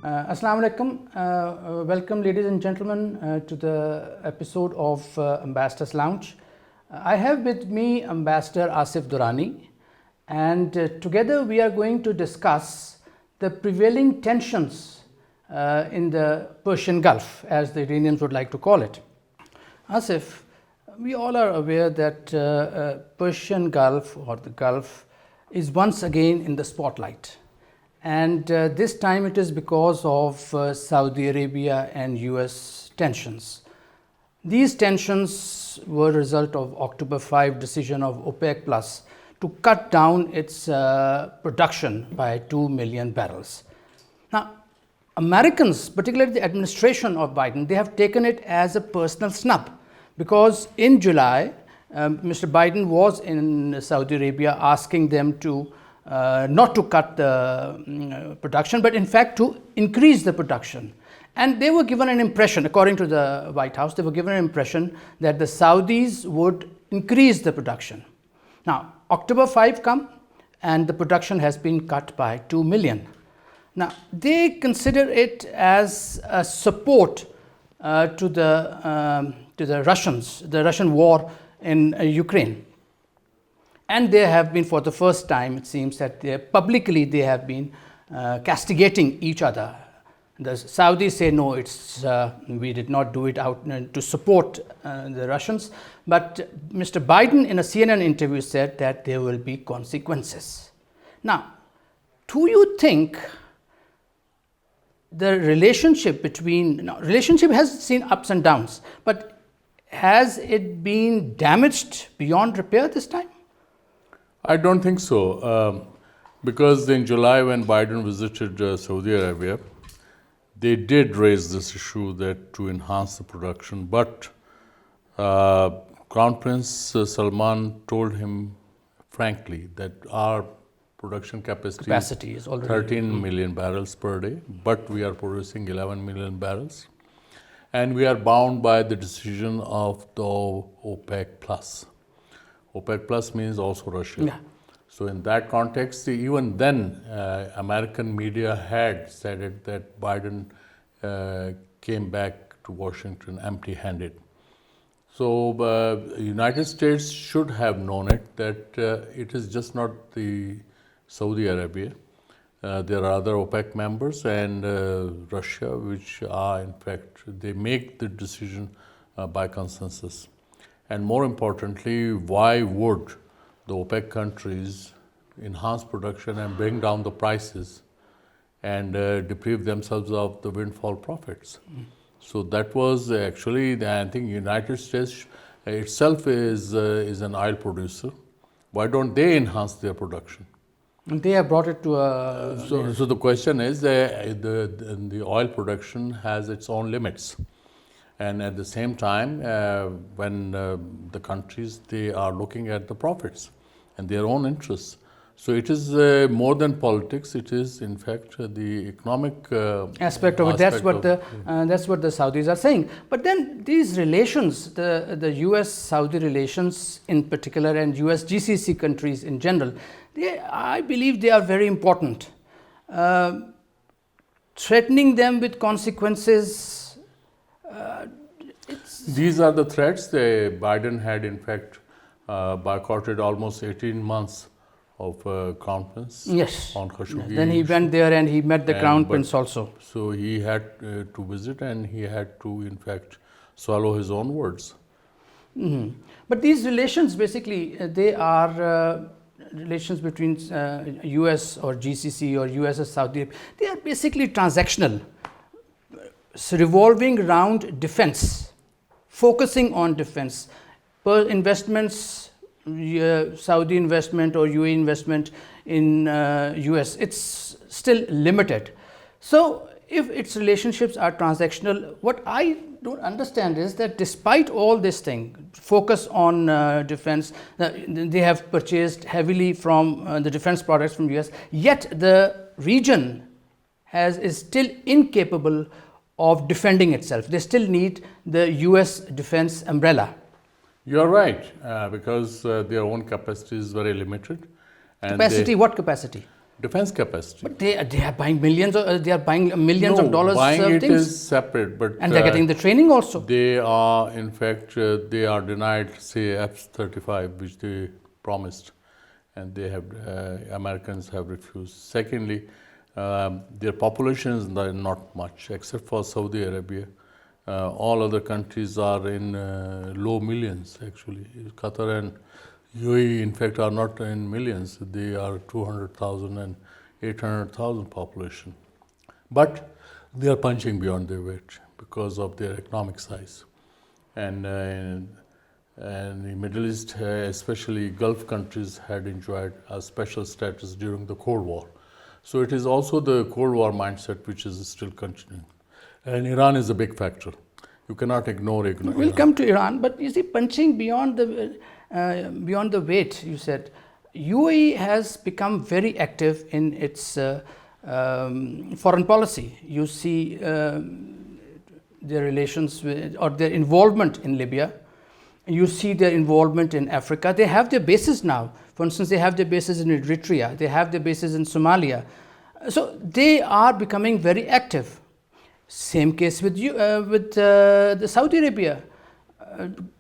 Assalamu alaikum. Welcome, ladies and gentlemen, to the episode of Ambassador's Lounge. I have with me Ambassador Asif Durrani, and together we are going to discuss the prevailing tensions in the Persian Gulf, as the Iranians would like to call it. Asif, we all are aware that Persian Gulf or the Gulf is once again in the spotlight. And this time it is because of Saudi Arabia and US tensions. These tensions were a result of October 5 decision of OPEC Plus to cut down its production by 2 million barrels. Now, Americans, particularly the administration of Biden, they have taken it as a personal snub because in July, Mr. Biden was in Saudi Arabia asking them to not to cut the production, but in fact to increase the production. And they were given an impression, according to the White House, they were given an impression that the Saudis would increase the production. Now, October 5 come and the production has been cut by 2 million. Now, they consider it as a support to the Russians, the Russian war in Ukraine. And they have been, for the first time, it seems that publicly they have been castigating each other. The Saudis say, no, we did not do it out to support the Russians. But Mr. Biden in a CNN interview said that there will be consequences. Now, do you think the relationship relationship has seen ups and downs, but has it been damaged beyond repair this time? I don't think so, because in July when Biden visited Saudi Arabia, they did raise this issue that to enhance the production, but Crown Prince Salman told him frankly that our production capacity is already 13 million barrels per day, but we are producing 11 million barrels, and we are bound by the decision of the OPEC Plus. OPEC Plus means also Russia. Yeah. So in that context, even then, American media had said it that Biden came back to Washington empty-handed. So the United States should have known it, that it is just not the Saudi Arabia. There are other OPEC members and Russia, which are, in fact, they make the decision by consensus. And more importantly, why would the OPEC countries enhance production and bring down the prices and deprive themselves of the windfall profits? So that was actually, I think, United States itself is an oil producer. Why don't they enhance their production? And they have brought it to a... So the question is, the oil production has its own limits. And at the same time, when the countries, they are looking at the profits and their own interests. So it is more than politics. It is, in fact, the economic aspect of it. That's what the Saudis are saying. But then these relations, the US-Saudi relations in particular, and US GCC countries in general, I believe they are very important. Threatening them with consequences. These are the threats. Biden had, in fact, boycotted almost 18 months of conference on Khashoggi. Then he went there and he met the Crown Prince also. So he had to visit and he had to, in fact, swallow his own words. Mm-hmm. But these relations, basically, they are relations between US or GCC or US or Saudi. They are basically transactional, revolving around defense, focusing on defense. Per investments, Saudi investment or UAE investment in US, it's still limited. So if its relationships are transactional, what I don't understand is that despite all this thing, focus on defense, they have purchased heavily from the defense products from US, yet the region is still incapable of defending itself. They still need the US defense umbrella. You are right, because their own capacity is very limited. And capacity, what capacity? defense capacity. But they are buying millions of dollars buying of it things. is separate, but And they're getting the training also. they are, in fact, they are denied, say, F-35, which they promised, and they have Americans have refused. Secondly, their population is not much, except for Saudi Arabia. All other countries are in low millions, actually. Qatar and UAE, in fact, are not in millions. They are 200,000 and 800,000 population. But they are punching beyond their weight because of their economic size. And the Middle East, especially Gulf countries, had enjoyed a special status during the Cold War. So it is also the Cold War mindset which is still continuing. And Iran is a big factor. You cannot ignore Iran. We'll come to Iran, but you see, punching beyond the weight, you said, UAE has become very active in its foreign policy. You see their relations with, or their involvement in Libya. You see their involvement in Africa. They have their bases now. For instance, they have their bases in Eritrea. They have their bases in Somalia. So they are becoming very active. Same case with the Saudi Arabia,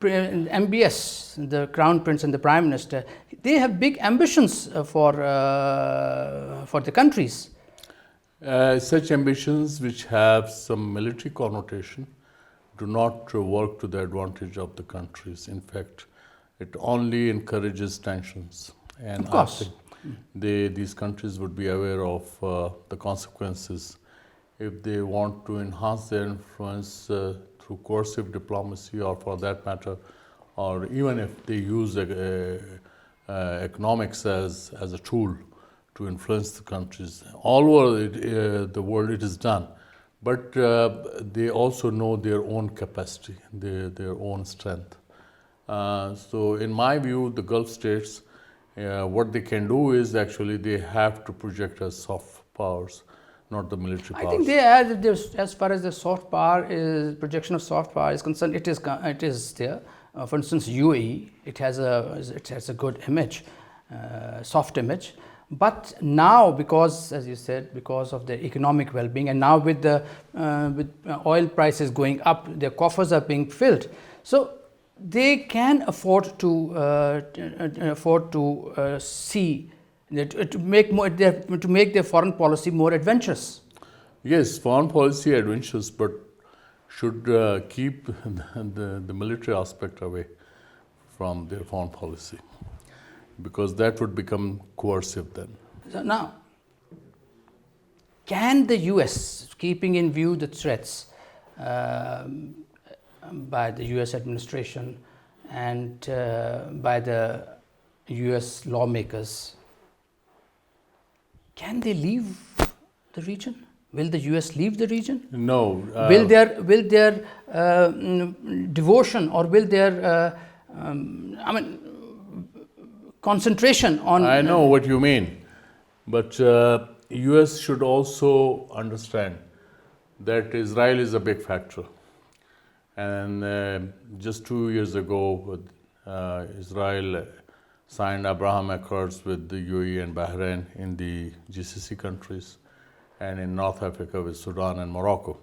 MBS, the Crown Prince and the Prime Minister. They have big ambitions for the countries. Such ambitions which have some military connotation do not work to the advantage of the countries. In fact, it only encourages tensions. And of course. I think these countries would be aware of the consequences if they want to enhance their influence through coercive diplomacy, or for that matter, or even if they use economics as a tool to influence the countries. All over the world it is done. But they also know their own capacity, their own strength. So in my view, the Gulf states, what they can do is actually they have to project as soft powers, not the military powers. I think they are, as far as the soft power projection of soft power is concerned, it is there. For instance, UAE, it has a good image, soft image. But now, because, as you said, because of the economic well-being, and now with oil prices going up, their coffers are being filled. So they can afford to see to make their foreign policy more adventurous. Yes, foreign policy adventurous, but should keep the military aspect away from their foreign policy, because that would become coercive then. So now, can the US, keeping in view the threats by the US administration and by the US lawmakers, can they leave the region? Will the US leave the region? No. Will their devotion, or will their concentration on... I know what you mean, but US should also understand that Israel is a big factor. And just 2 years ago, Israel signed Abraham Accords with the UAE and Bahrain in the GCC countries, and in North Africa with Sudan and Morocco.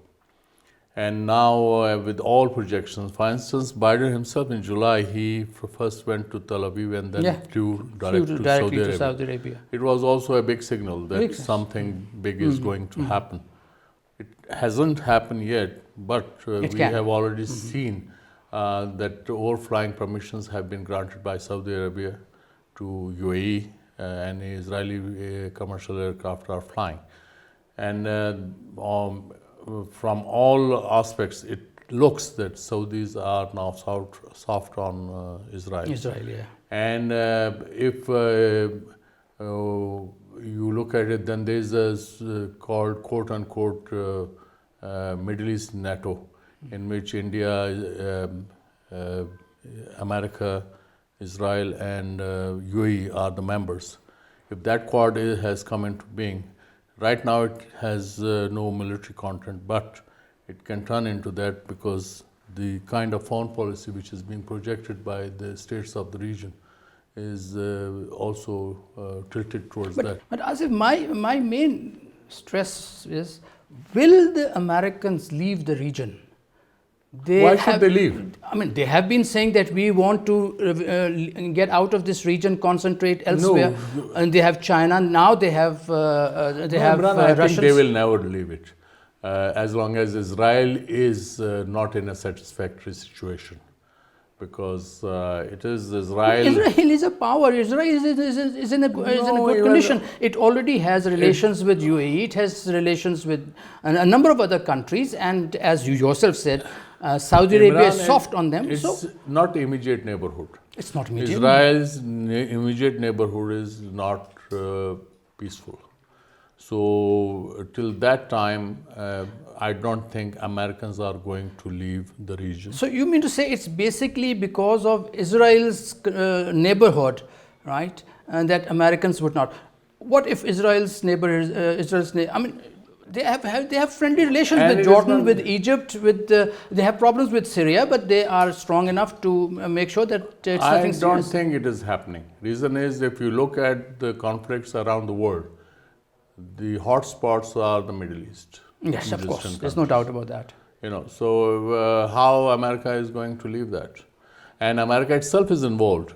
And now with all projections, for instance, Biden himself in July, he first went to Tel Aviv and then flew directly to Saudi Arabia. It was also a big signal that something big is going to happen. It hasn't happened yet, but we have already seen that overflying permissions have been granted by Saudi Arabia to UAE, and Israeli commercial aircraft are flying. And from all aspects, it looks that Saudis are now soft on Israel. Israel, yeah. And if you look at it, then there's a called quote-unquote Middle East NATO, in which India, America, Israel and UAE are the members. If that Quad has come into being, right now it has no military content, but it can turn into that, because the kind of foreign policy which is being projected by the states of the region is also tilted towards that. But Asif, my main stress is, will the Americans leave the region? Why should they leave? I mean, they have been saying that we want to get out of this region, concentrate elsewhere, and they have China. Now they have Imran, I Russians. think they will never leave it, as long as Israel is not in a satisfactory situation, because it is Israel. Israel is a power. Israel is in a good condition. It already has relations with UAE. It has relations with a number of other countries, and as you yourself said, Saudi Arabia is soft on them. It's not immediate neighborhood. It's not immediate. Israel's immediate neighborhood is not peaceful. So till that time, I don't think Americans are going to leave the region. So you mean to say it's basically because of Israel's neighborhood, right? And that Americans would not. What if Israel's neighbor, I mean, they have friendly relations with Jordan, with Egypt, they have problems with Syria, but they are strong enough to make sure that it's nothing serious. I don't think it is happening. Reason is, if you look at the conflicts around the world, the hotspots are the Middle East. Yes, of course. There's no doubt about that. So how America is going to leave that? And America itself is involved.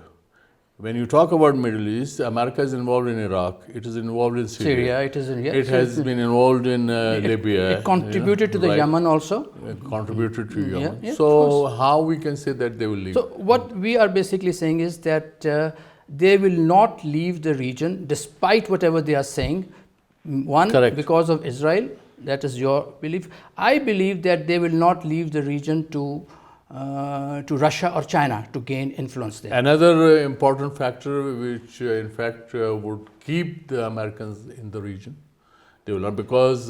When you talk about Middle East, America is involved in Iraq. It is involved in Syria. It is in. It has been involved in Libya. It contributed to the Yemen also. It contributed to Yemen. Yeah, so how we can say that they will leave? So what we are basically saying is that they will not leave the region despite whatever they are saying. One, correct, because of Israel. That is your belief. I believe that they will not leave the region to Russia or China to gain influence there. Another important factor which in fact would keep the Americans in the region, they will not, because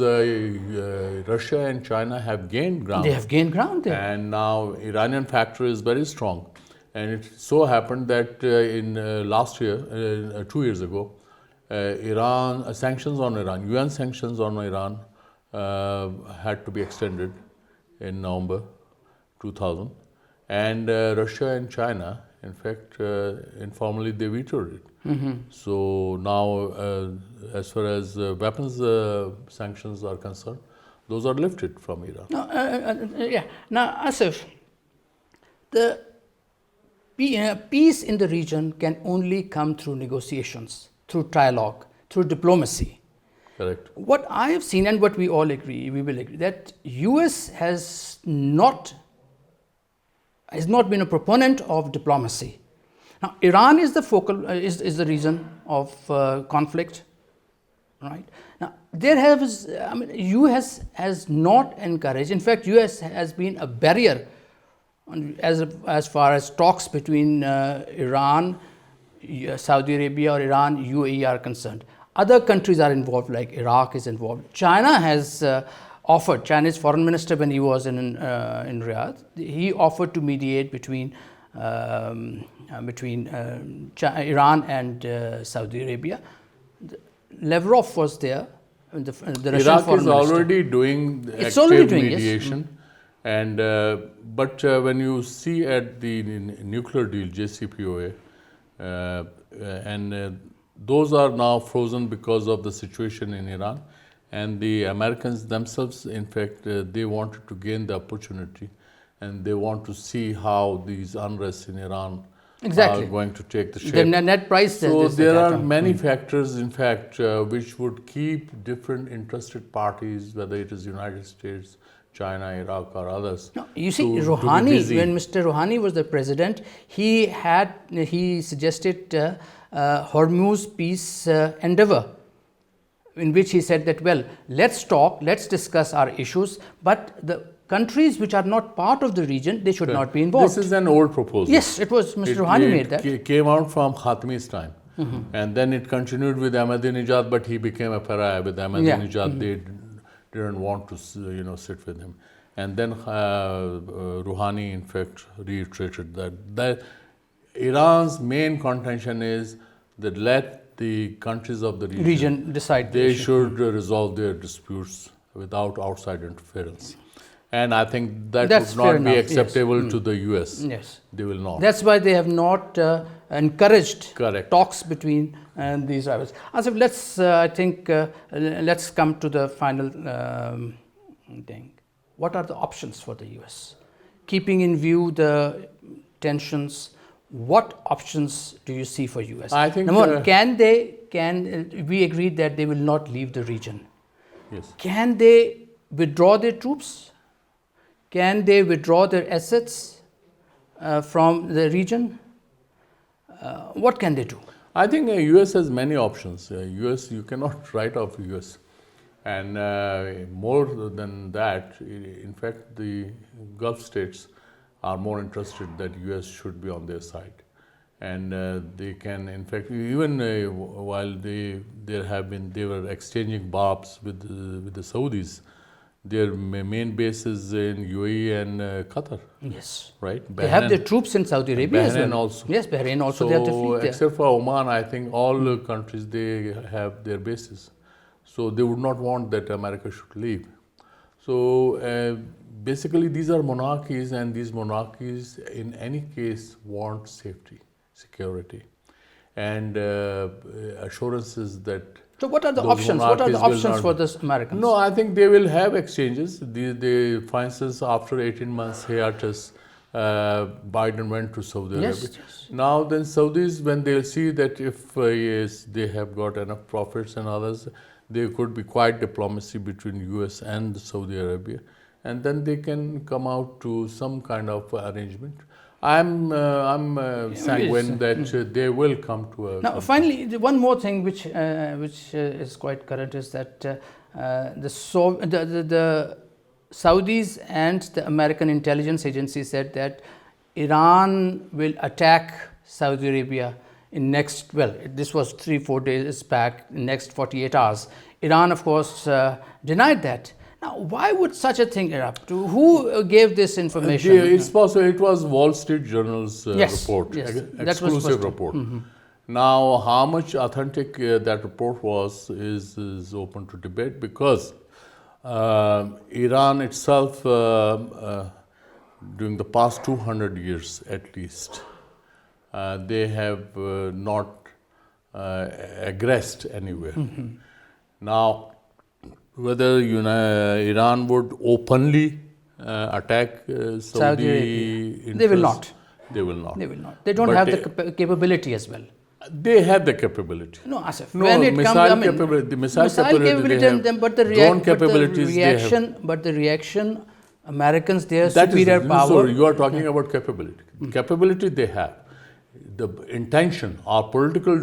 Russia and China have gained ground. They have gained ground there. And now Iranian factor is very strong. And it so happened that in last year, 2 years ago, Iran, sanctions on Iran, UN sanctions on Iran had to be extended in November 2000, and Russia and China, in fact, informally they vetoed it. So now, as far as weapons sanctions are concerned, those are lifted from Iran. Now, Asif, the peace in the region can only come through negotiations, through dialogue, through diplomacy. Correct. What I have seen, and what we all agree, we will agree, that US has not been a proponent of diplomacy. Now, Iran is the focal, is the reason of conflict, right? Now, US has not encouraged. In fact, US has been a barrier as far as talks between Iran, Saudi Arabia, or Iran, UAE are concerned. Other countries are involved, like Iraq is involved. China has offered, Chinese foreign minister, when he was in Riyadh, he offered to mediate between Iran and Saudi Arabia. Lavrov was there, the Russian Iraq foreign is minister. already doing active mediation. Yes. And but when you see at the nuclear deal, JCPOA, and those are now frozen because of the situation in Iran. And the Americans themselves, in fact, they wanted to gain the opportunity, and they want to see how these unrests in Iran are going to take the shape. The net price. So there are many factors, in fact, which would keep different interested parties, whether it is United States, China, Iraq, or others. No, you see, Rouhani, when Mr. Rouhani was the president, he suggested Hormuz peace endeavor, in which he said that, well, let's talk, let's discuss our issues, but the countries which are not part of the region, they should not be involved. This is an old proposal. Yes, it was Mr. Rouhani made that. It came out from Khatami's time. And then it continued with Ahmadinejad, but he became a pariah with Ahmadinejad. They didn't want to sit with him. And then Rouhani, in fact, reiterated that Iran's main contention is that let the countries of the region decide. They should resolve their disputes without outside interference. And I think that would not be acceptable to the US. Yes. They will not. That's why they have not encouraged Correct. talks between these rivals. Asif, let's come to the final thing. What are the options for the US? Keeping in view the tensions, what options do you see for US? I think, Number one, we agreed that they will not leave the region. Yes. Can they withdraw their troops? Can they withdraw their assets from the region? What can they do? I think US has many options. US, you cannot write off US. And more than that, in fact, the Gulf states are more interested that US should be on their side. And they can, in fact, even while they were exchanging bombs with the Saudis, their main base is in UAE and Qatar. Yes. Right? They have their troops in Saudi Arabia as well. Bahrain also. Yes, Bahrain also, So, they have their fleet there. except for Oman, I think all countries, they have their bases. So they would not want that America should leave. So basically these are monarchies, and these monarchies in any case want safety, security, and assurances that. So what are the those options? What are the monarchies will options for the Americans? No, I think they will have exchanges. For instance, after 18 months hiatus, Biden went to Saudi Arabia. Yes. Now then Saudis, when they'll see that if yes, they have got enough profits and others, there could be quite diplomacy between US and Saudi Arabia, and then they can come out to some kind of arrangement. I'm sanguine that they will come to a. Now, finally, one more thing which is quite current is that the Saudis and the American intelligence agency said that Iran will attack Saudi Arabia in next, well, this was 3-4 days back, next 48 hours. Iran, of course, denied that. Now, why would such a thing erupt? Who gave this information? It's possible it was Wall Street Journal's report, exclusive report. Now, how much authentic that report was is open to debate, because Iran itself, during the past 200 years at least, they have not aggressed anywhere. Now, whether Iran would openly attack Saudi interests, they will not. They will not. They will not. They don't have the capability as well. They have the capability. No, Asif. No, when it missile comes, capability, the missile capability they have. But the drone capabilities the reaction, Americans, their that superior is, power. So you are talking about capability. Capability they have. The intention or political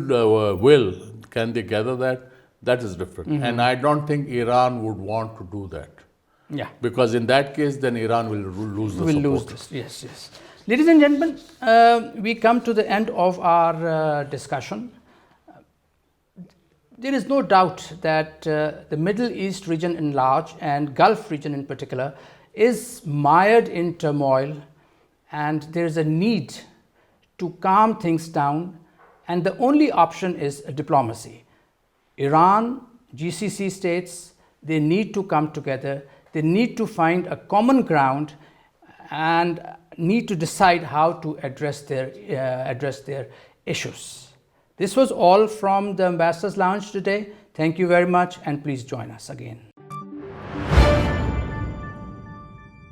will, can they gather that? That is different. And I don't think Iran would want to do that. Yeah. Because in that case, then Iran will lose the support. Lose this. Yes. Ladies and gentlemen, we come to the end of our discussion. There is no doubt that the Middle East region in large, and Gulf region in particular, is mired in turmoil, and there is a need to calm things down, and the only option is diplomacy. Iran, GCC states, they need to come together. They need to find a common ground and need to decide how to address their issues. This was all from the Ambassadors Lounge today. Thank you very much, and please join us again.